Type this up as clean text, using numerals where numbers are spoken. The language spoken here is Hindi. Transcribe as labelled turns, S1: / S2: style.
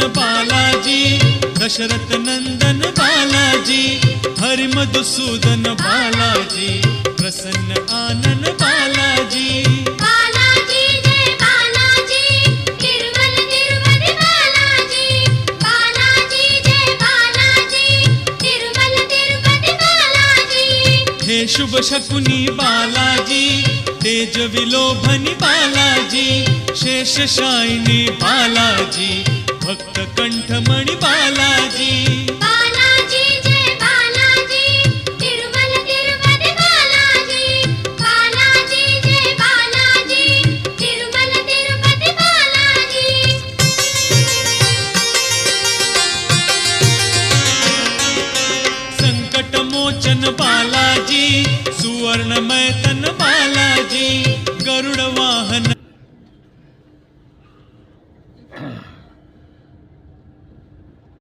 S1: बालाजी, दशरथ नंदन बालाजी, हरि मधुसूदन बालाजी, प्रसन्न आनन बालाजी।
S2: बालाजी जय बालाजी, तिरुमल तिरुपति बालाजी। बालाजी जय बालाजी, तिरुमल तिरुपति बालाजी।
S1: हे शुभ शकुनी बालाजी, तेज विलोभनी बालाजी, शेष शायिनी बालाजी, भक्त कंठमणि बालाजी।
S2: बालाजी जय बालाजी, तिरुमल तिरुपति बालाजी। बालाजी जय बालाजी, तिरुमल तिरुपति बालाजी।
S1: संकट मोचन बालाजी, सुवर्णमय तन बालाजी,